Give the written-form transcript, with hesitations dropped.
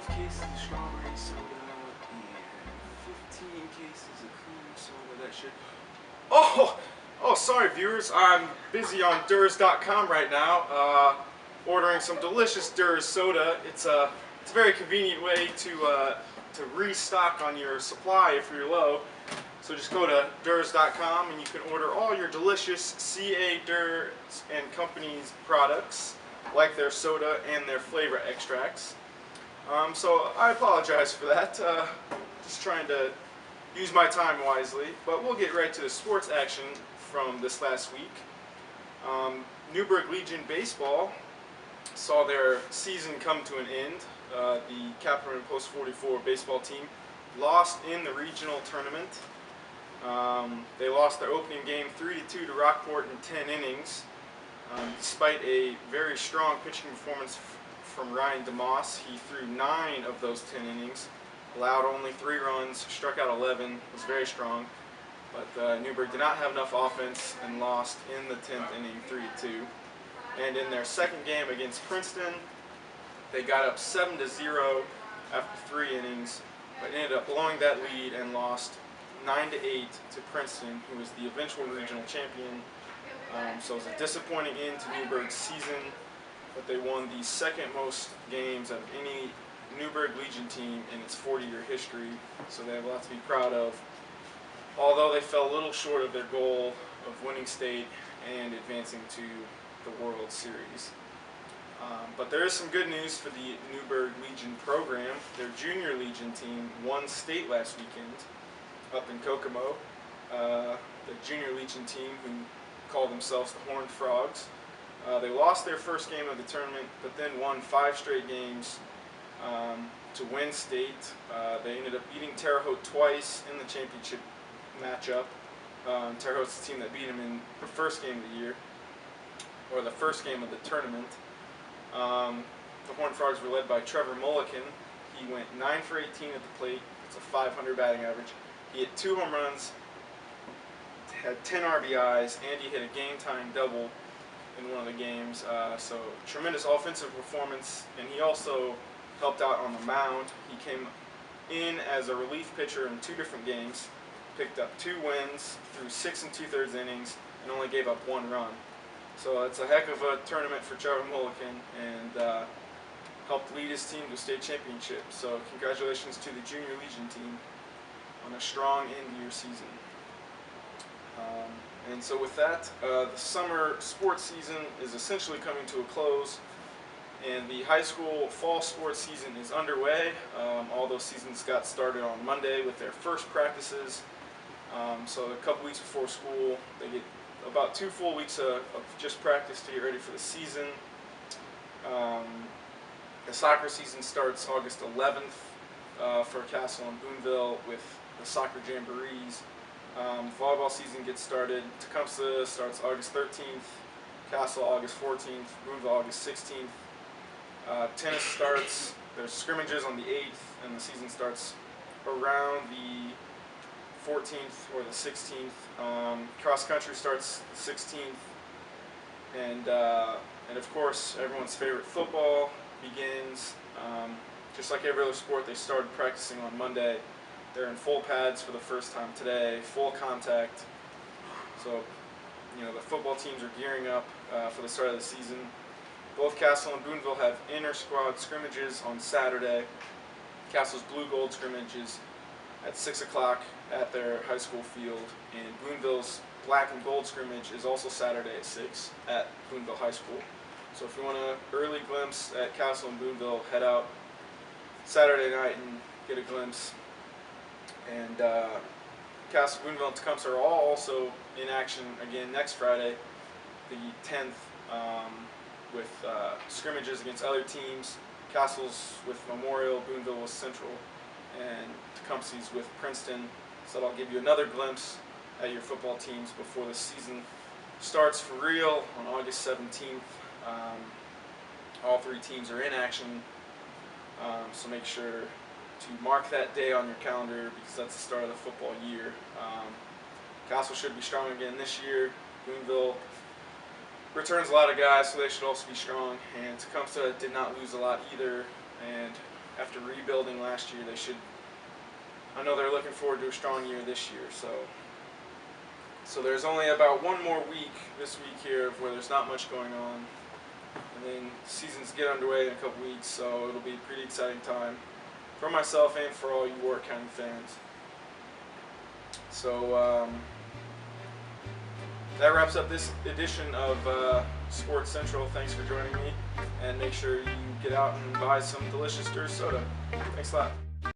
12 cases of strawberry soda and 15 cases of cream soda. That should. Oh, sorry, viewers. I'm busy on Durs.com right now, ordering some delicious Durs soda. It's a very convenient way to restock on your supply if you're low. So just go to Durs.com and you can order all your delicious CA Durs and Company's products, like their soda and their flavor extracts. So I apologize for that. Just trying to use my time wisely. But we'll get right to the sports action from this last week. Newburgh Legion Baseball saw their season come to an end. The Capital Post 44 baseball team lost in the regional tournament. They lost their opening game 3-2 to Rockport in 10 innings. Despite a very strong pitching performance from Ryan DeMoss, he threw 9 of those 10 innings, allowed only 3 runs, struck out 11, was very strong. But Newburgh did not have enough offense and lost in the 10th inning 3-2. And in their second game against Princeton, they got up 7-0 after 3 innings, but ended up blowing that lead and lost 9-8 to Princeton, who was the eventual regional champion. So it was a disappointing end to Newburgh's season, but they won the second most games of any Newburgh Legion team in its 40-year history, so they have a lot to be proud of. Although they fell a little short of their goal of winning state and advancing to the World Series. But there is some good news for the Newburgh Legion program. Their junior Legion team won state last weekend up in Kokomo. The junior Legion team, who call themselves the Horned Frogs, they lost their first game of the tournament, but then won 5 straight games to win state. They ended up beating Terre Haute twice in the championship matchup. Terre Haute's the team that beat them in the first game of the year, or the first game of the tournament. The Horned Frogs were led by Trevor Mulliken. He went 9 for 18 at the plate. It's a .500 batting average. He hit 2 home runs, had 10 RBIs, and he hit a game-tying double in one of the games. So tremendous offensive performance, and he also helped out on the mound. He came in as a relief pitcher in 2 different games, picked up 2 wins through 6 2/3 innings, and only gave up 1 run. So it's a heck of a tournament for Trevor Mulliken, and helped lead his team to a state championship. So congratulations to the Junior Legion team on a strong end to your season. And so with that, the summer sports season is essentially coming to a close, and the high school fall sports season is underway. All those seasons got started on Monday with their first practices. So a couple weeks before school, they get about 2 full weeks of just practice to get ready for the season. The soccer season starts August 11th for Castle and Boonville with the soccer jamborees. Volleyball season gets started. Tecumseh starts August 13th, Castle August 14th, Boonville August 16th. Tennis starts, there's scrimmages on the 8th, and the season starts around the 14th or the 16th. Cross country starts the 16th, and of course everyone's favorite football begins. Just like every other sport, they started practicing on Monday. They're in full pads for the first time today, full contact. So, the football teams are gearing up for the start of the season. Both Castle and Boonville have inter-squad scrimmages on Saturday. Castle's blue-gold scrimmage is at 6 o'clock at their high school field, and Boonville's black and gold scrimmage is also Saturday at 6 at Boonville High School. So if you want an early glimpse at Castle and Boonville, head out Saturday night and get a glimpse. And Castle, Boonville, and Tecumseh are all also in action again next Friday, the 10th, with scrimmages against other teams. Castle's with Memorial, Boonville with Central, and Tecumseh's with Princeton. So that'll give you another glimpse at your football teams before the season starts for real on August 17th. All 3 teams are in action, so make sure to mark that day on your calendar because that's the start of the football year. Castle should be strong again this year. Boonville returns a lot of guys, so they should also be strong. And Tecumseh did not lose a lot either. And after rebuilding last year, they should. I know they're looking forward to a strong year this year. So there's only about one more week this week here where there's not much going on, and then seasons get underway in a couple weeks. So it'll be a pretty exciting time for myself and for all you Warwick County fans. So that wraps up this edition of Sports Central. Thanks for joining me, and make sure you get out and buy some delicious Durst soda. Thanks a lot.